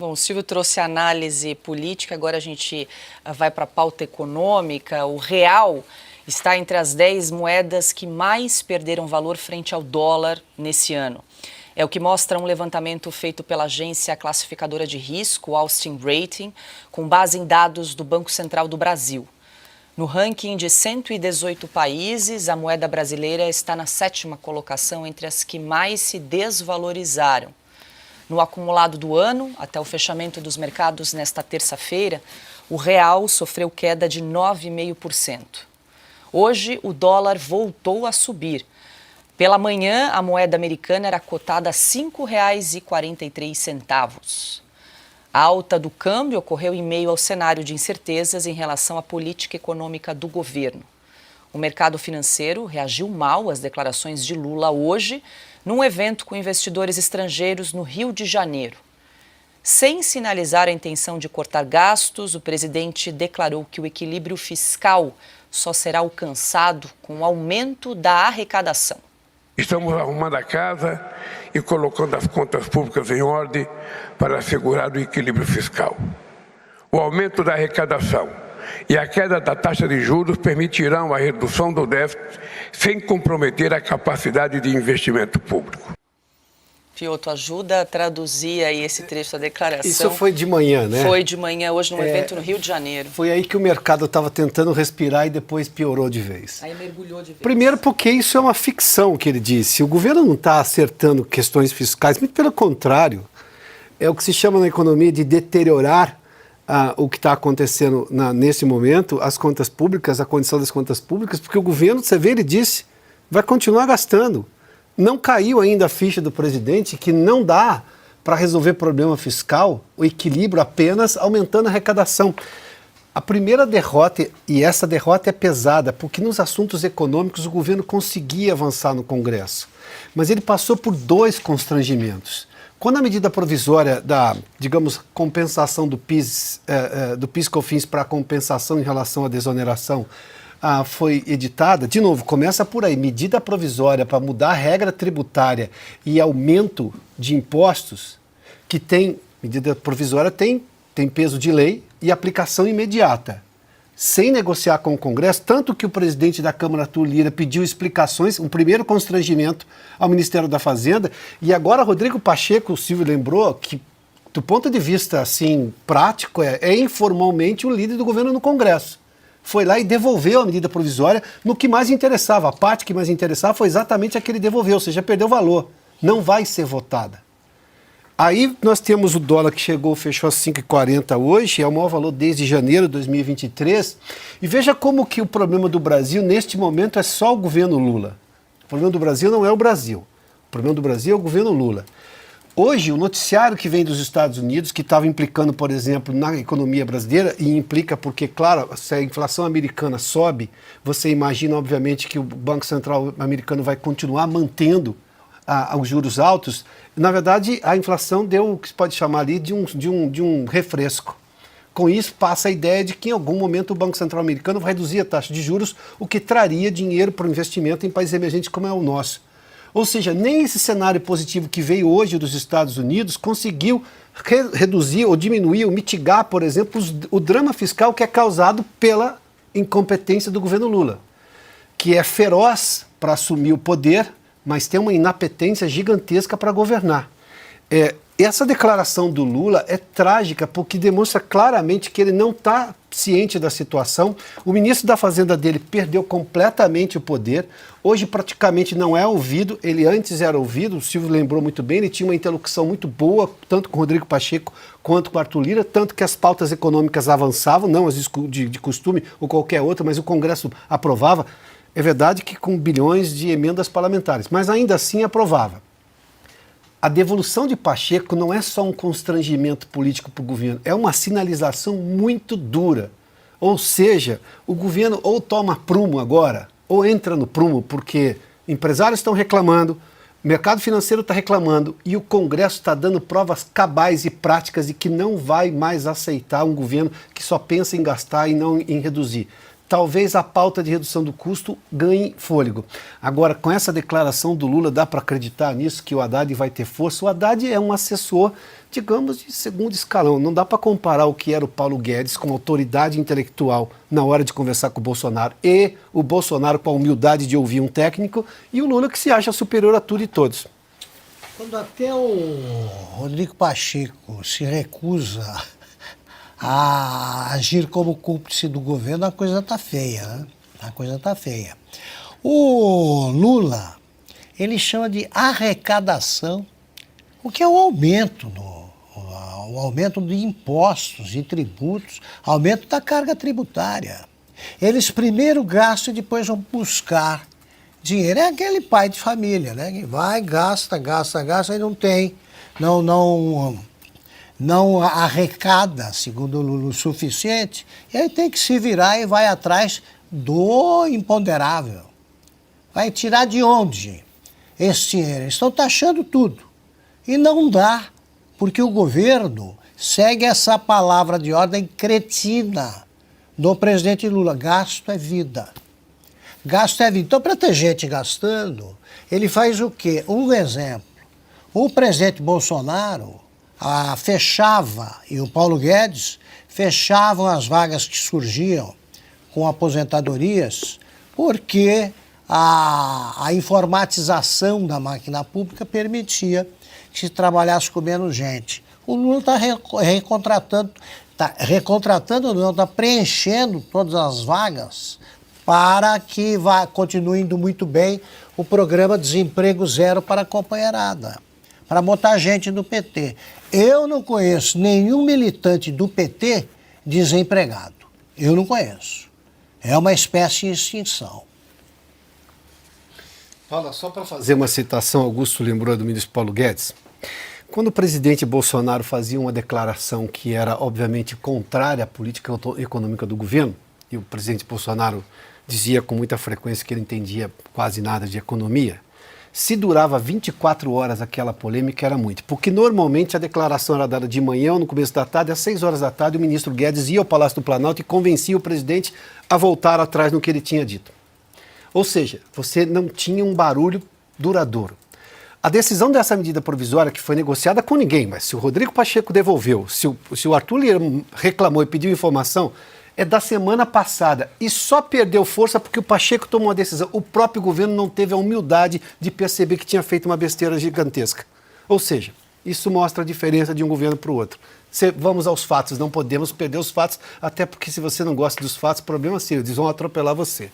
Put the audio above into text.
Bom, o Silvio trouxe análise política, agora a gente vai para a pauta econômica. O real está entre as 10 moedas que mais perderam valor frente ao dólar nesse ano. É o que mostra um levantamento feito pela agência classificadora de risco, Austin Rating, com base em dados do Banco Central do Brasil. No ranking de 118 países, a moeda brasileira está na 7ª colocação entre as que mais se desvalorizaram. No acumulado do ano, até o fechamento dos mercados nesta terça-feira, o real sofreu queda de 9,5%. Hoje, o dólar voltou a subir. Pela manhã, a moeda americana era cotada a R$ 5,43. A alta do câmbio ocorreu em meio ao cenário de incertezas em relação à política econômica do governo. O mercado financeiro reagiu mal às declarações de Lula hoje, num evento com investidores estrangeiros no Rio de Janeiro. Sem sinalizar a intenção de cortar gastos, o presidente declarou que o equilíbrio fiscal só será alcançado com o aumento da arrecadação. Estamos arrumando a casa e colocando as contas públicas em ordem para assegurar o equilíbrio fiscal. O aumento da arrecadação e a queda da taxa de juros permitirão a redução do déficit sem comprometer a capacidade de investimento público. Fioto, ajuda a traduzir aí esse trecho da declaração. Isso foi de manhã, né? Foi de manhã, hoje num evento no Rio de Janeiro. Foi aí que o mercado estava tentando respirar e depois piorou de vez. Aí mergulhou de vez. Primeiro porque isso é uma ficção que ele disse. O governo não está acertando questões fiscais, muito pelo contrário. É o que se chama na economia de deteriorar o que está acontecendo nesse momento, as contas públicas, a condição das contas públicas, porque o governo, você vê, ele disse, vai continuar gastando. Não caiu ainda a ficha do presidente que não dá para resolver problema fiscal, o equilíbrio apenas aumentando a arrecadação. A primeira derrota, e essa derrota é pesada, porque nos assuntos econômicos o governo conseguia avançar no Congresso, mas ele passou por 2 constrangimentos. Quando a medida provisória da, digamos, compensação do PIS/COFINS para compensação em relação à desoneração foi editada, de novo, começa por aí, medida provisória para mudar a regra tributária e aumento de impostos, que tem, medida provisória tem peso de lei e aplicação imediata, sem negociar com o Congresso, tanto que o presidente da Câmara, Arthur Lira, pediu explicações, um primeiro constrangimento ao Ministério da Fazenda, e agora Rodrigo Pacheco, o Silvio lembrou, que do ponto de vista assim, prático, é informalmente o líder do governo no Congresso. Foi lá e devolveu a medida provisória no que mais interessava. A parte que mais interessava foi exatamente a que ele devolveu, ou seja, perdeu valor. Não vai ser votada. Aí nós temos o dólar que fechou a 5,40 hoje, é o maior valor desde janeiro de 2023. E veja como que o problema do Brasil, neste momento, é só o governo Lula. O problema do Brasil não é o Brasil. O problema do Brasil é o governo Lula. Hoje, o noticiário que vem dos Estados Unidos, que estava implicando, por exemplo, na economia brasileira, e implica porque, claro, se a inflação americana sobe, você imagina, obviamente, que o Banco Central americano vai continuar mantendo os juros altos. Na verdade, a inflação deu o que se pode chamar ali de um refresco. Com isso, passa a ideia de que em algum momento o Banco Central americano vai reduzir a taxa de juros, o que traria dinheiro para o investimento em países emergentes como é o nosso. Ou seja, nem esse cenário positivo que veio hoje dos Estados Unidos conseguiu reduzir ou diminuir ou mitigar, por exemplo, o drama fiscal que é causado pela incompetência do governo Lula, que é feroz para assumir o poder, mas tem uma inapetência gigantesca para governar. Essa declaração do Lula é trágica porque demonstra claramente que ele não está ciente da situação. O ministro da Fazenda dele perdeu completamente o poder. Hoje praticamente não é ouvido. Ele antes era ouvido, o Silvio lembrou muito bem, ele tinha uma interlocução muito boa, tanto com o Rodrigo Pacheco quanto com o Arthur Lira, tanto que as pautas econômicas avançavam, não as de costume ou qualquer outra, mas o Congresso aprovava. É verdade que com bilhões de emendas parlamentares, mas ainda assim aprovava. A devolução de Pacheco não é só um constrangimento político para o governo, é uma sinalização muito dura. Ou seja, o governo ou toma prumo agora, ou entra no prumo, porque empresários estão reclamando, o mercado financeiro está reclamando e o Congresso está dando provas cabais e práticas de que não vai mais aceitar um governo que só pensa em gastar e não em reduzir. talvez a pauta de redução do custo ganhe fôlego. Agora, com essa declaração do Lula, dá para acreditar nisso, que o Haddad vai ter força? O Haddad é um assessor digamos, de segundo escalão. Não dá para comparar o que era o Paulo Guedes como autoridade intelectual na hora de conversar com o Bolsonaro e o Bolsonaro com a humildade de ouvir um técnico e o Lula que se acha superior a tudo e todos. Quando até o Rodrigo Pacheco se recusa a agir como cúmplice do governo, a coisa está feia, né? A coisa está feia. O Lula, ele chama de arrecadação, o que é o aumento de impostos e tributos, aumento da carga tributária. Eles primeiro gastam e depois vão buscar dinheiro. É aquele pai de família, né? Que vai, gasta e não tem, não arrecada, segundo o Lula, o suficiente, e aí tem que se virar e vai atrás do imponderável. Vai tirar de onde esse dinheiro? Eles estão taxando tudo. E não dá, porque o governo segue essa palavra de ordem cretina do presidente Lula. Gasto é vida. Gasto é vida. Então, para ter gente gastando, ele faz o quê? Um exemplo. O presidente Bolsonaro fechava, e o Paulo Guedes, fechavam as vagas que surgiam com aposentadorias, porque a informatização da máquina pública permitia que se trabalhasse com menos gente. O Lula está está preenchendo todas as vagas para que continue indo muito bem o programa Desemprego Zero para a companheirada, para botar gente do PT. Eu não conheço nenhum militante do PT desempregado. Eu não conheço. É uma espécie de extinção. Paula, só para fazer uma citação, Augusto lembrou do ministro Paulo Guedes. Quando o presidente Bolsonaro fazia uma declaração que era, obviamente, contrária à política econômica do governo, e o presidente Bolsonaro dizia com muita frequência que ele entendia quase nada de economia, se durava 24 horas aquela polêmica era muito, porque normalmente a declaração era dada de manhã ou no começo da tarde, às 6 horas da tarde o ministro Guedes ia ao Palácio do Planalto e convencia o presidente a voltar atrás no que ele tinha dito. Ou seja, você não tinha um barulho duradouro. A decisão dessa medida provisória, que foi negociada com ninguém, mas se o Rodrigo Pacheco devolveu, se o Arthur Lira reclamou e pediu informação, é da semana passada e só perdeu força porque o Pacheco tomou a decisão. O próprio governo não teve a humildade de perceber que tinha feito uma besteira gigantesca. Ou seja, isso mostra a diferença de um governo para o outro. Vamos aos fatos, não podemos perder os fatos, até porque se você não gosta dos fatos, problema é seu, eles vão atropelar você.